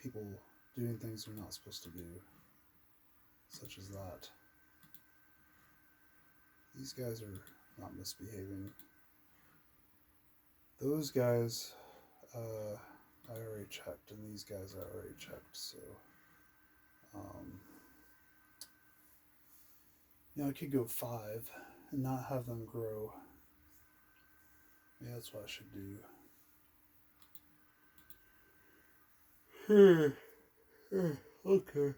people doing things they're not supposed to do, such as that. These guys are not misbehaving. Those guys, I already checked, and these guys I already checked, so, I could go 5 and not have them grow. Yeah, that's what I should do. Okay.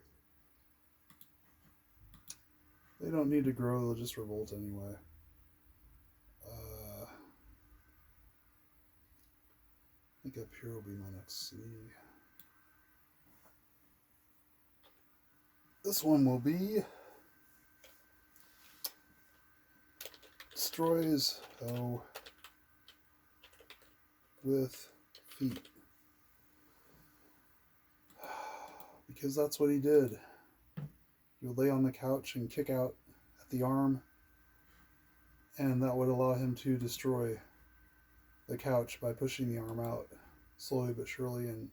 They don't need to grow, they'll just revolt anyway. I think up here will be my next city. This one will be destroys with feet. Because that's what he did. He would lay on the couch and kick out at the arm, and that would allow him to destroy the couch by pushing the arm out slowly but surely. And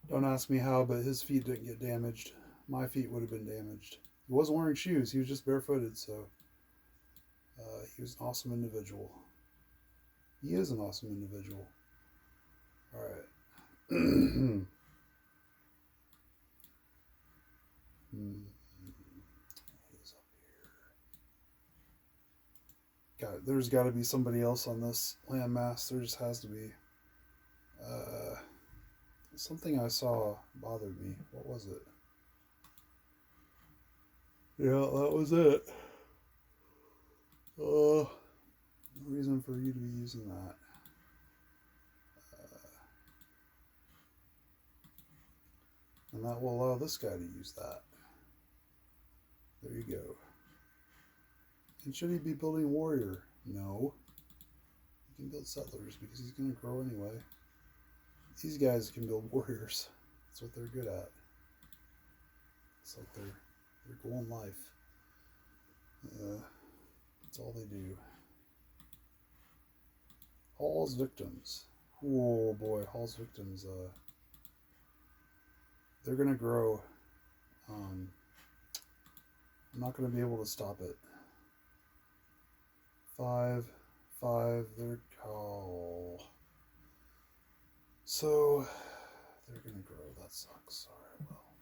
don't ask me how, but his feet didn't get damaged. My feet would have been damaged. He wasn't wearing shoes, he was just barefooted, so he was an awesome individual. He is an awesome individual. Alright. What is up here? There's got to be somebody else on this landmass. There just has to be. Something I saw bothered me. What was it? Yeah, that was it. No reason for you to be using that. And that will allow this guy to use that. There you go. And should he be building warrior? No. He can build settlers because he's going to grow anyway. These guys can build warriors. That's what they're good at. It's like their goal in life. That's all they do. Hall's victims. Oh boy, Hall's victims. They're going to grow. I'm not going to be able to stop it. 5, they're tall. So, they're going to grow. That sucks. Alright, well.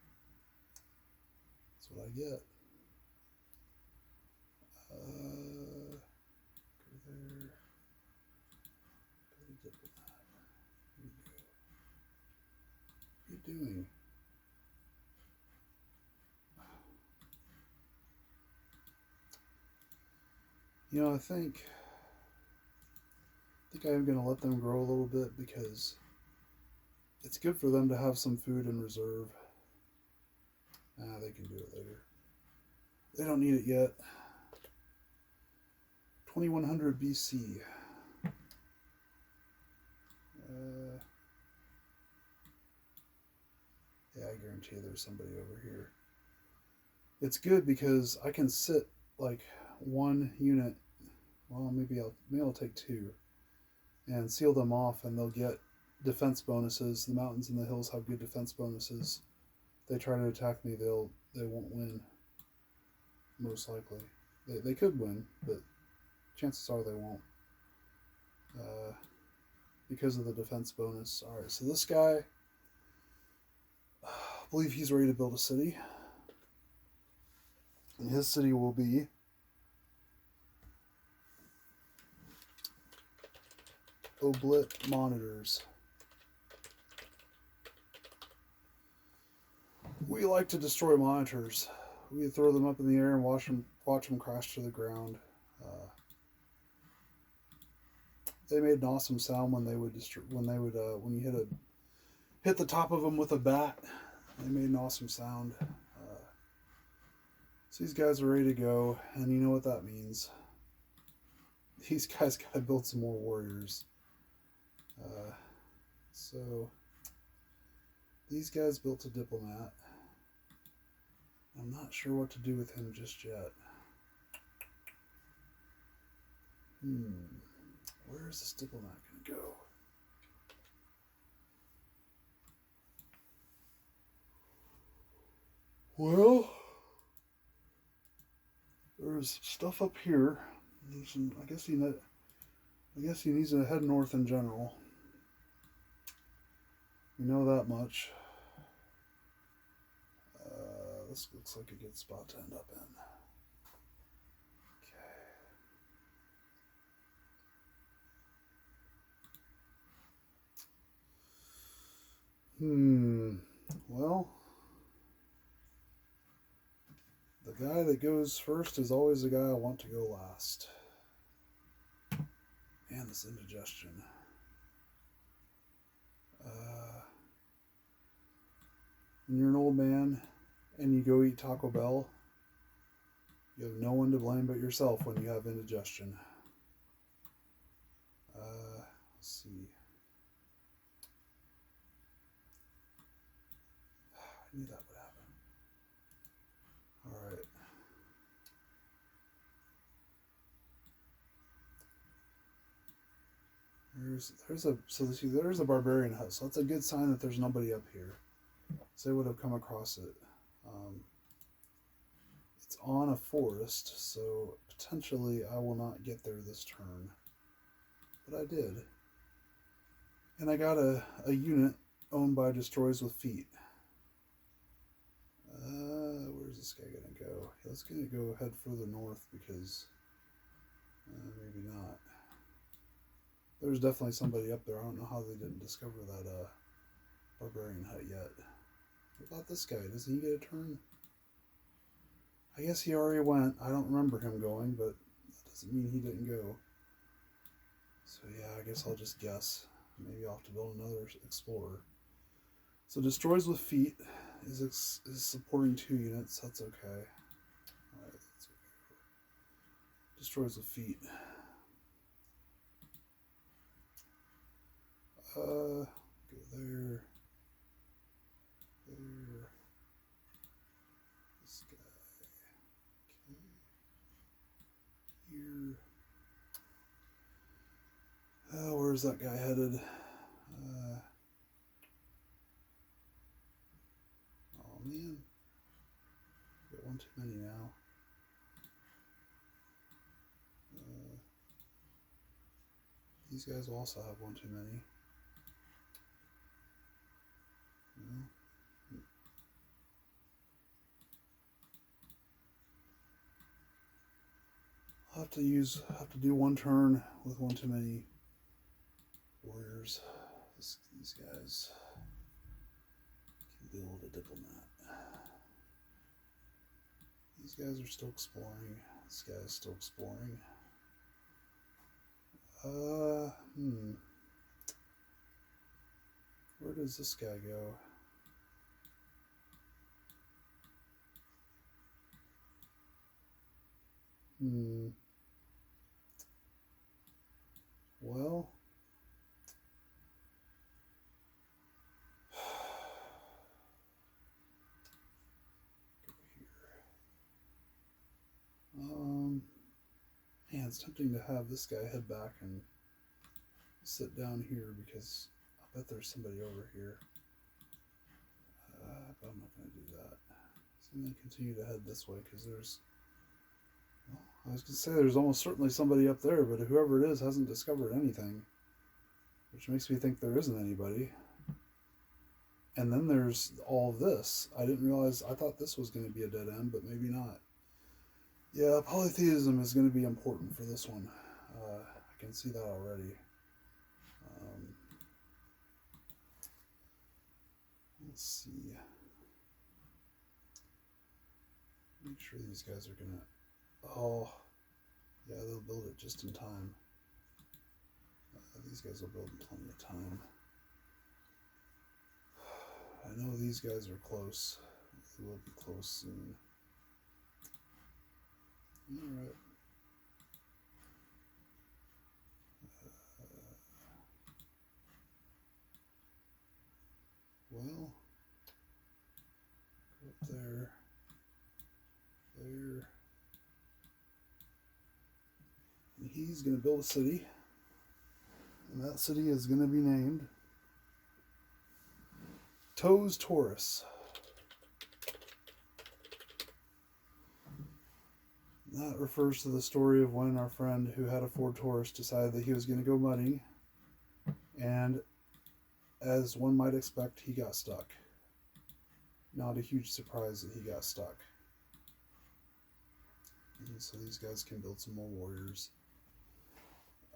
That's what I get. Go there. Go to diplomat. Here we go. What are you doing? I think I am going to let them grow a little bit because it's good for them to have some food in reserve. They can do it later. They don't need it yet. 2100 BC. Yeah, I guarantee there's somebody over here. It's good because I can sit like one unit. Well, maybe I'll take 2 and seal them off, and they'll get defense bonuses. The mountains and the hills have good defense bonuses. If they try to attack me, they won't win. Most likely, they could win, but chances are they won't. Because of the defense bonus. All right, so this guy, I believe he's ready to build a city, and his city will be Oblit monitors. We like to destroy monitors. We throw them up in the air and watch them crash to the ground. They made an awesome sound when you hit the top of them with a bat. They made an awesome sound. So these guys are ready to go, and you know what that means. These guys got to build some more warriors. So these guys built a diplomat. I'm not sure what to do with him just yet. Where is this diplomat going to go? Well, there's stuff up here. I guess he needs to head north in general. We know that much. This looks like a good spot to end up in. Well, the guy that goes first is always the guy I want to go last. And this indigestion. When you're an old man and you go eat Taco Bell, you have no one to blame but yourself when you have indigestion. Let's see. I knew that would happen. All right. There's a barbarian hut, so that's a good sign that there's nobody up here. So they would have come across it. It's on a forest, so potentially I will not get there this turn. But I did. And I got a unit owned by Destroys with Feet. Where's this guy gonna go? He's gonna go head further north because maybe not. There's definitely somebody up there. I don't know how they didn't discover that barbarian hut yet. What about this guy? Doesn't he get a turn? I guess he already went. I don't remember him going, but that doesn't mean he didn't go. So yeah, I guess I'll just guess. Maybe I'll have to build another explorer. So Destroys with Feet is supporting 2 units. That's okay. Alright, that's okay. Destroys with Feet. Go there. There. This guy. Okay. Here. Where's that guy headed? Oh man. Got one too many now. These guys will also have one too many. No. I'll have to do one turn with one too many warriors. These guys can build a diplomat. These guys are still exploring. This guy is still exploring. Where does this guy go? Well, man, it's tempting to have this guy head back and sit down here because I bet there's somebody over here. But I'm not going to do that. So I'm going to continue to head this way because there's, well, I was going to say there's almost certainly somebody up there, but whoever it is hasn't discovered anything, which makes me think there isn't anybody. And then there's all this. I didn't realize, I thought this was going to be a dead end, but maybe not. Yeah, polytheism is going to be important for this one. I can see that already. Let's see. Make sure these guys are going to... Oh, yeah, they'll build it just in time. These guys will build in plenty of time. I know these guys are close. They will be close soon. Alright. Well, go up there. There. And he's going to build a city. And that city is going to be named Toes Taurus. That refers to the story of when our friend who had a Ford Taurus decided that he was going to go mudding, and as one might expect, he got stuck. Not a huge surprise that he got stuck. And so these guys can build some more warriors.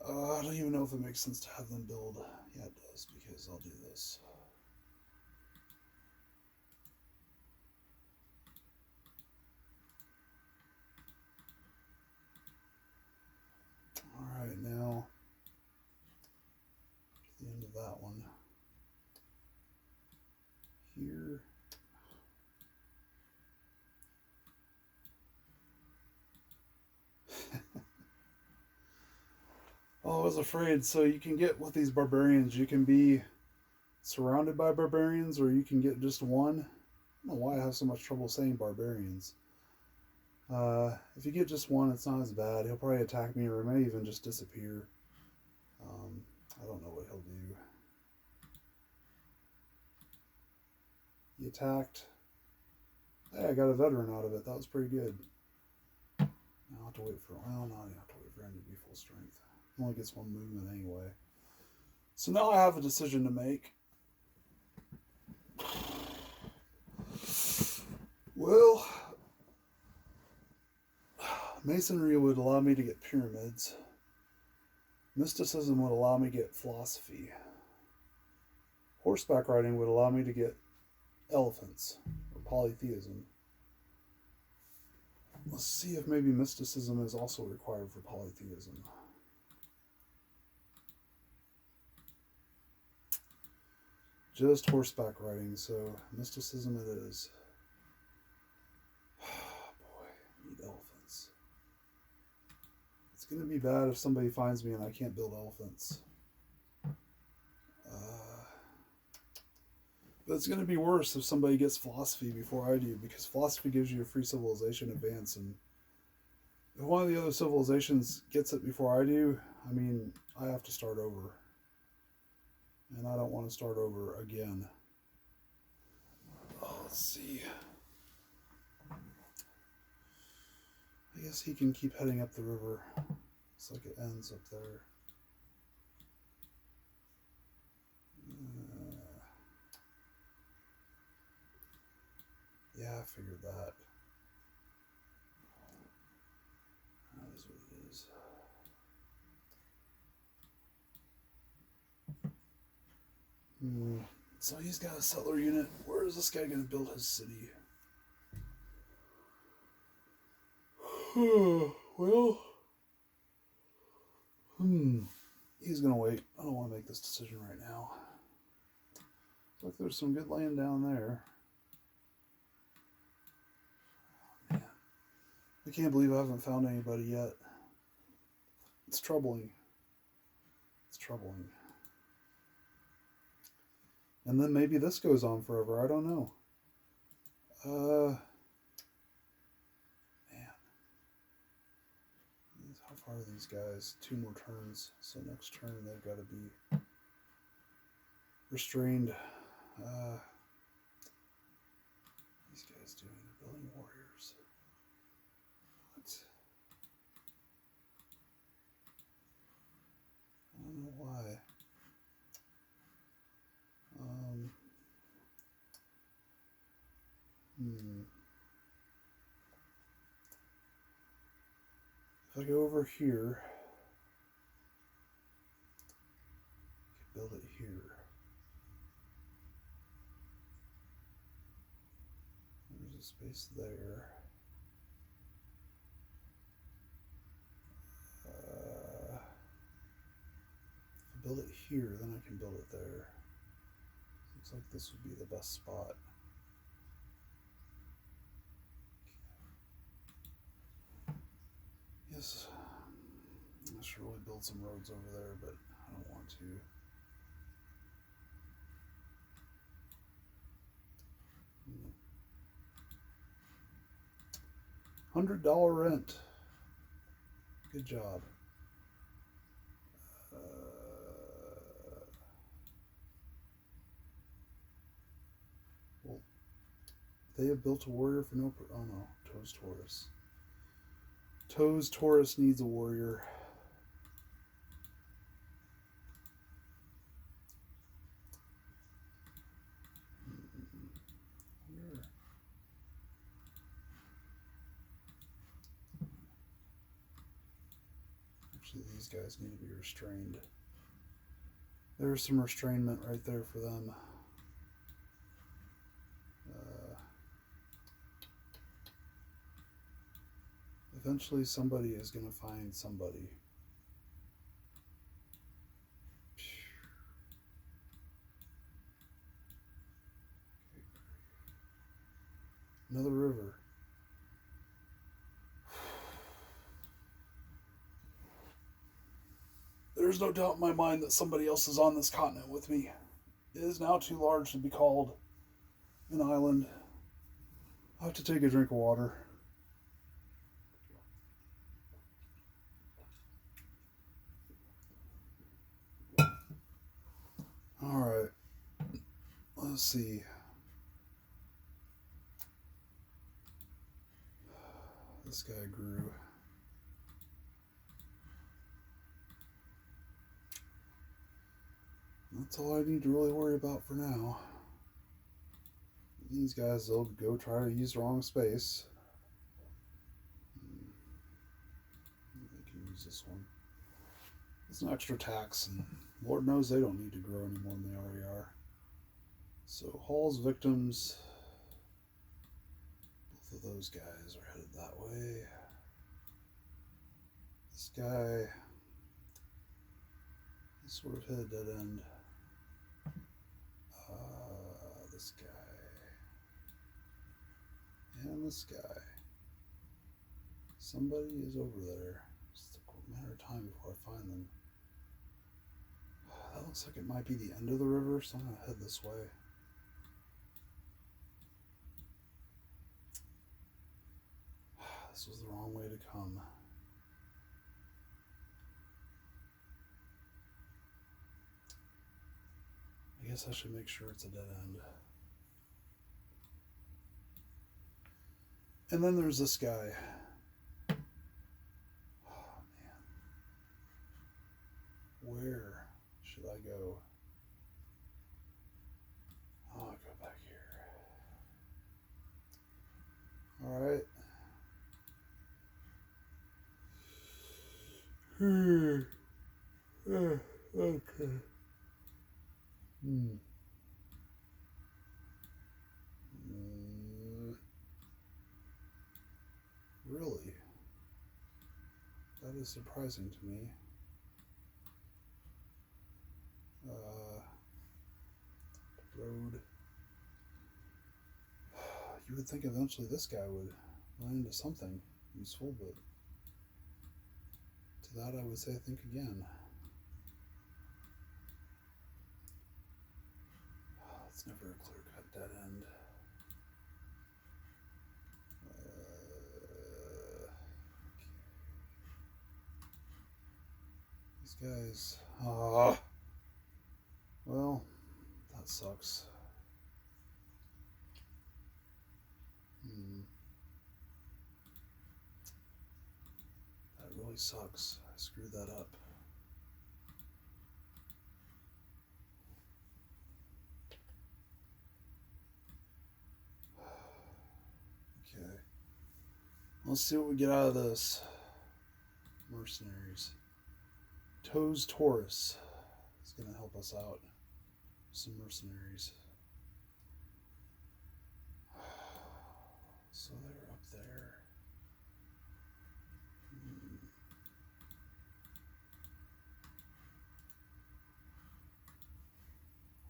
I don't even know if it makes sense to have them build. Yeah, it does, because I'll do this. Alright, now to the end of that one. Here. Oh, I was afraid. So you can get with these barbarians, you can be surrounded by barbarians, or you can get just one. I don't know why I have so much trouble saying barbarians. If you get just one, it's not as bad. He'll probably attack me, or may even just disappear. I don't know what he'll do. He attacked. Hey, I got a veteran out of it. That was pretty good. I'll have to wait for, well, no, I have to wait for him to be full strength. He only gets one movement anyway. So now I have a decision to make. Well, masonry would allow me to get pyramids. Mysticism would allow me to get philosophy. Horseback riding would allow me to get elephants, or polytheism. Let's see if maybe mysticism is also required for polytheism. Just horseback riding, so mysticism it is. Boy, I need elephants. It's going to be bad if somebody finds me and I can't build elephants. But it's going to be worse if somebody gets philosophy before I do, because philosophy gives you a free civilization advance, and if one of the other civilizations gets it before I do, I mean, I have to start over. And I don't want to start over again. Oh, let's see. I guess he can keep heading up the river. Looks like it ends up there. Yeah, I figured that. That is what it is. So he's got a settler unit. Where is this guy going to build his city? Well, he's going to wait. I don't want to make this decision right now. Look, there's some good land down there. Oh, man. I can't believe I haven't found anybody yet. It's troubling. It's troubling. And then maybe this goes on forever. I don't know. Man. How far are these guys? 2 more turns. So next turn they've got to be restrained. These guys doing? They're building warriors. What? I don't know why. If I go over here, I can build it here. There's a space there. If I build it here, then I can build it there. Looks like this would be the best spot. Yes, I should really build some roads over there, but I don't want to. $100 rent. Good job. Well, they have built a warrior for no. Oh no, Taurus. Toes Taurus needs a warrior. Actually, these guys need to be restrained. There's some restrainment right there for them. Eventually somebody is going to find somebody. Another river. There's no doubt in my mind that somebody else is on this continent with me. It is now too large to be called an island. I have to take a drink of water. Alright. Let's see. This guy grew. That's all I need to really worry about for now. These guys, they'll go try to use the wrong space. They can use this one. It's an extra tax, and Lord knows they don't need to grow any more than they already are. So Hall's victims, both of those guys are headed that way. This guy is sort of hit a dead end. This guy. And this guy. Somebody is over there. It's a matter of time before I find them. That looks like it might be the end of the river, so I'm going to head this way. This was the wrong way to come. I guess I should make sure it's a dead end. And then there's this guy. Oh, man. Where should I go? Oh, I'll go back here. Alright. Okay. Really? That is surprising to me. Road. You would think eventually this guy would run into something useful, but to that I would say think again. It's never a clear-cut dead end. These guys. Well, that sucks. That really sucks. I screwed that up. Okay. Let's see what we get out of this. Mercenaries. Toes Taurus is going to help us out. Some mercenaries. So they're up there.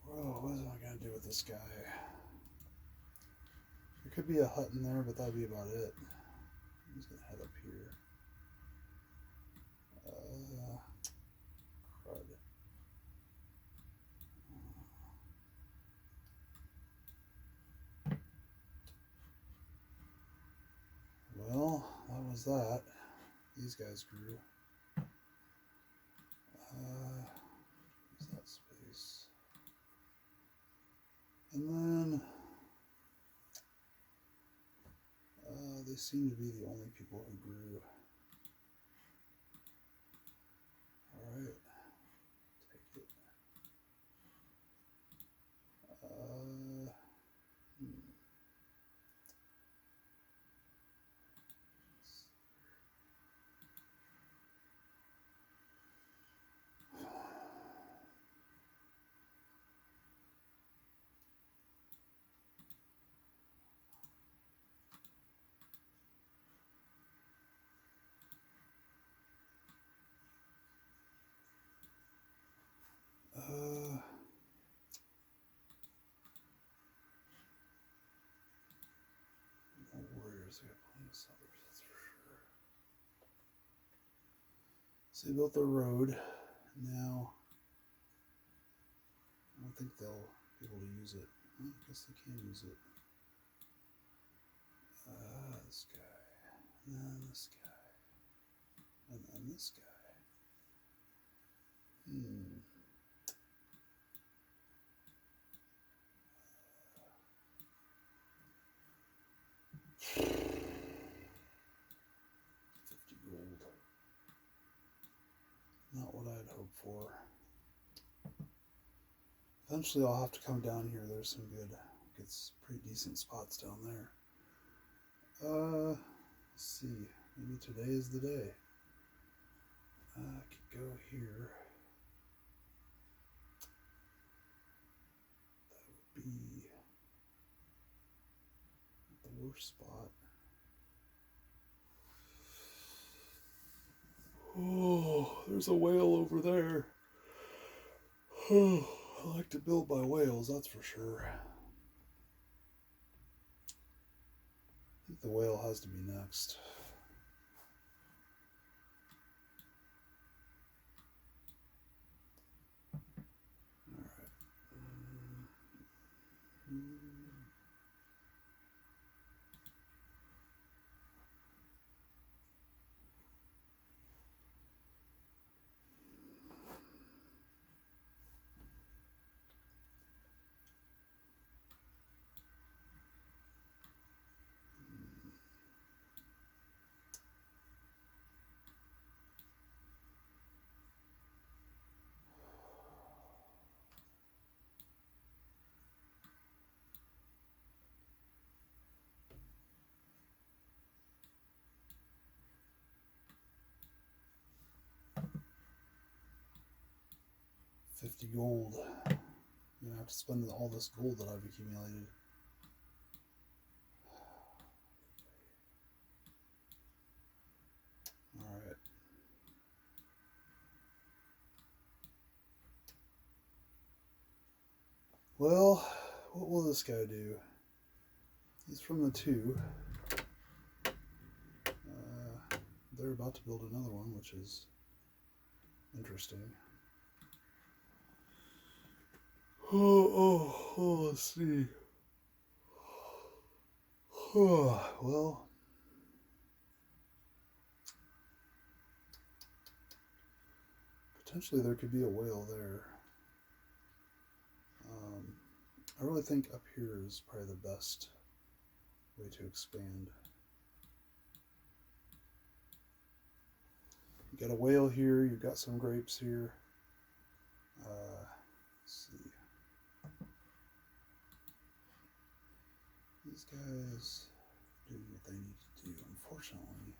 Whoa, what am I going to do with this guy? There could be a hut in there, but that'd be about it. I'm just going to head up here. Crud. Well, that was that. These guys grew. Where's that space? And then they seem to be the only people who grew. right. Take it. Warriors, they got plenty of settlers, that's for sure. So they built their road. Now, I don't think they'll be able to use it. Well, I guess they can use it. This guy, and then this guy, and then this guy. 50 gold. Not what I'd hoped for. Eventually I'll have to come down here. There's some pretty decent spots down there. Let's see. Maybe today is the day. I could go here. That would be the worst spot. Oh, there's a whale over there. Oh, I like to build by whales, that's for sure. I think the whale has to be next. Alright. 50 gold. I'm gonna have to spend all this gold that I've accumulated. Alright. Well, what will this guy do? He's from the 2. They're about to build another one, which is interesting. Let's see. Well, potentially there could be a whale there. I really think up here is probably the best way to expand. You got a whale here, you've got some grapes here. Let's see. These guys doing what they need to do, unfortunately.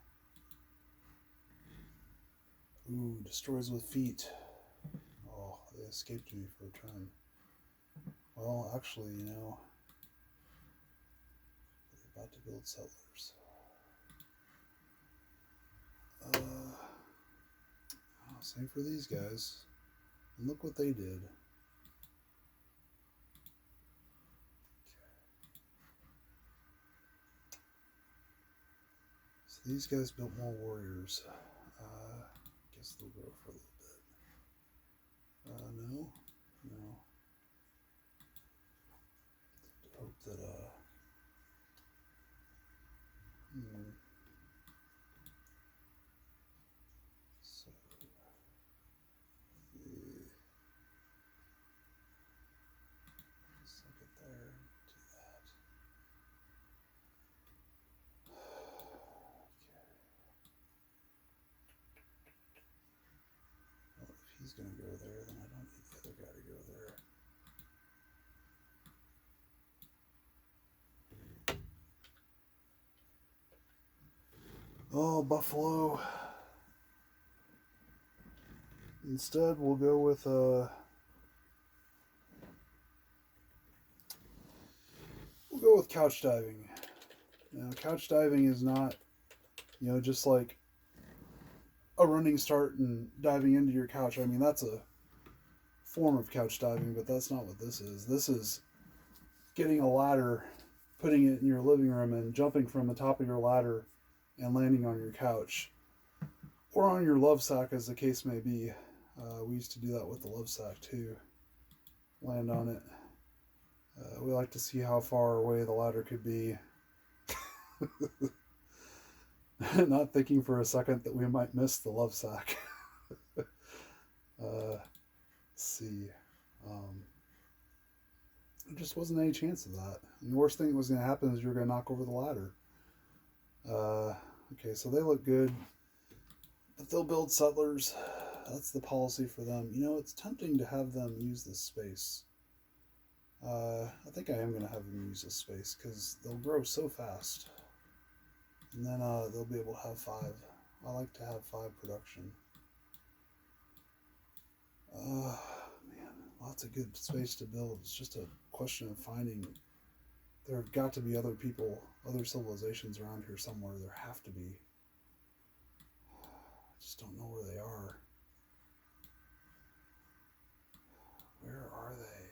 Ooh, destroys with feet. Oh, they escaped me for a turn. Well, actually, you know, they're about to build settlers. Same for these guys. And look what they did. Okay. So these guys built more warriors. Guess they'll grow for a little bit. No. Hope that, So, suck it there, do that. Okay. Well, if is going to go there, then I don't need the other guy to go there. Oh, Buffalo. Instead, we'll go with couch diving. Now, couch diving is not, just like a running start and diving into your couch. I mean, that's a form of couch diving, but that's not what this is. This is getting a ladder, putting it in your living room, and jumping from the top of your ladder and landing on your couch. Or on your love sack, as the case may be. We used to do that with the love sack, too. Land on it. We like to see how far away the ladder could be. Not thinking for a second that we might miss the love sack. Let's see. There just wasn't any chance of that. And the worst thing that was going to happen is you were going to knock over the ladder. Okay, so they look good. But they'll build settlers. That's the policy for them. It's tempting to have them use this space. I think I am going to have them use this space because they'll grow so fast. And then they'll be able to have 5. I like to have 5 production. Man, lots of good space to build. It's just a question of finding. There have got to be other people, other civilizations around here somewhere. There have to be. I just don't know where they are. Where are they?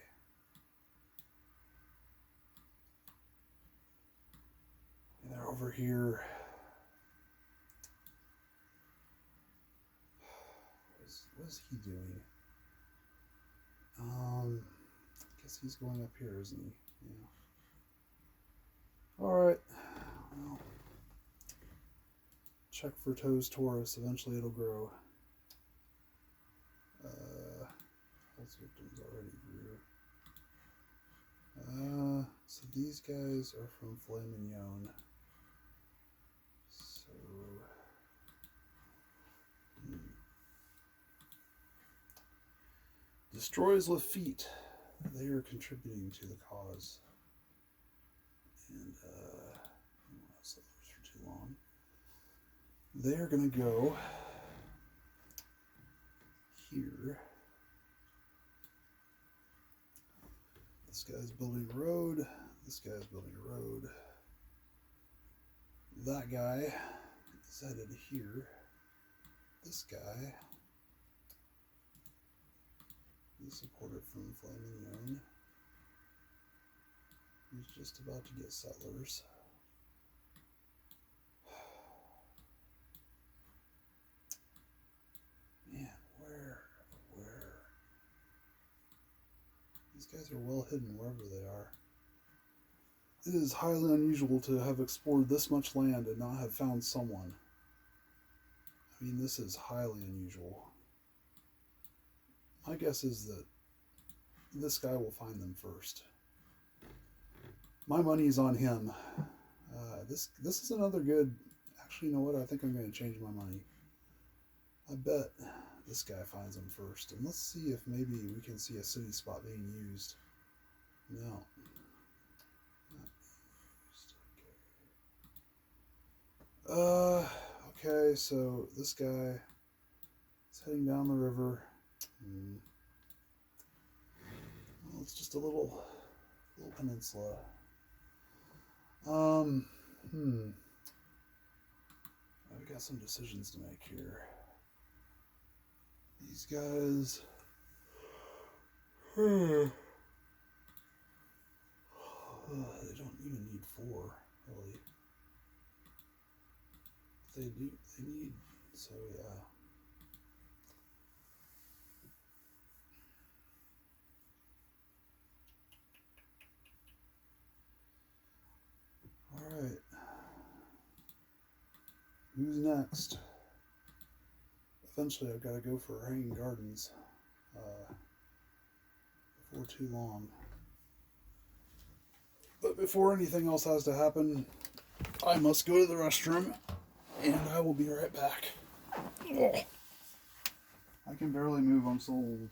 And they're over here. What is he doing? I guess he's going up here, isn't he? Yeah. Alright. Well, check for Toes Taurus. Eventually it'll grow. Pulse victims already grew. So these guys are from Filet Mignon. So... Destroys Lafitte. They are contributing to the cause. And, I don't want to settlers for too long. They are going to go here. This guy's building a road. This guy's building a road. That guy is headed here. This guy is supported from Filet Mignon. He's just about to get settlers. Man, where? These guys are well hidden wherever they are. It is highly unusual to have explored this much land and not have found someone. I mean, this is highly unusual. My guess is that this guy will find them first. My money is on him. This is another good... Actually, you know what? I think I'm going to change my money. I bet this guy finds them first. And let's see if maybe we can see a city spot being used. No. Not used. Okay, so this guy is heading down the river. Well, it's just a little peninsula. I've got some decisions to make here. These guys... they don't even need 4, really. They need... So, yeah. Alright. Who's next? Eventually I've got to go for Hanging Gardens. Before too long. But before anything else has to happen, I must go to the restroom, and I will be right back. I can barely move, I'm so old.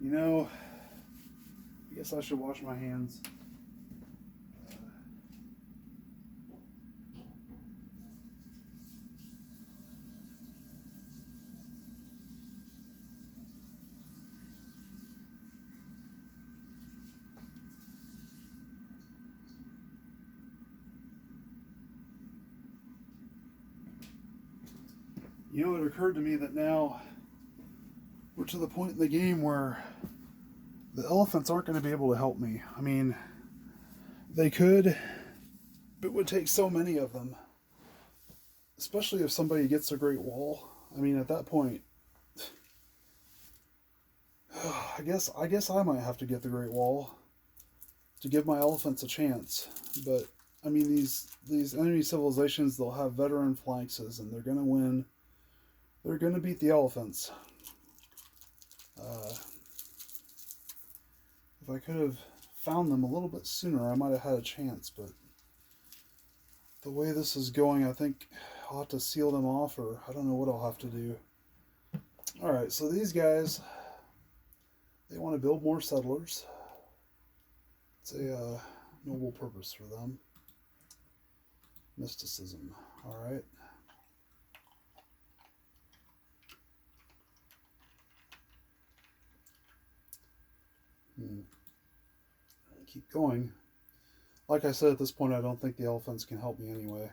You know, I guess I should wash my hands. You know, it occurred to me that now we're to the point in the game where the elephants aren't going to be able to help me. I mean, they could, but it would take so many of them. Especially if somebody gets a Great Wall. I mean, at that point, I guess I might have to get the Great Wall to give my elephants a chance. But I mean, these enemy civilizations, they'll have veteran phalanxes, and they're gonna win. They're gonna beat the elephants. If I could have found them a little bit sooner, I might have had a chance. But the way this is going, I think I'll have to seal them off, or I don't know what I'll have to do. Alright, so these guys, they want to build more settlers. It's a noble purpose for them. Mysticism. Alright. Keep going. Like I said, at this point, I don't think the elephants can help me anyway.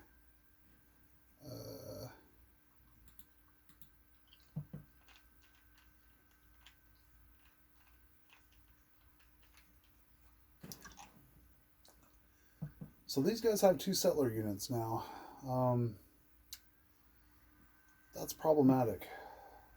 So these guys have 2 settler units now. That's problematic.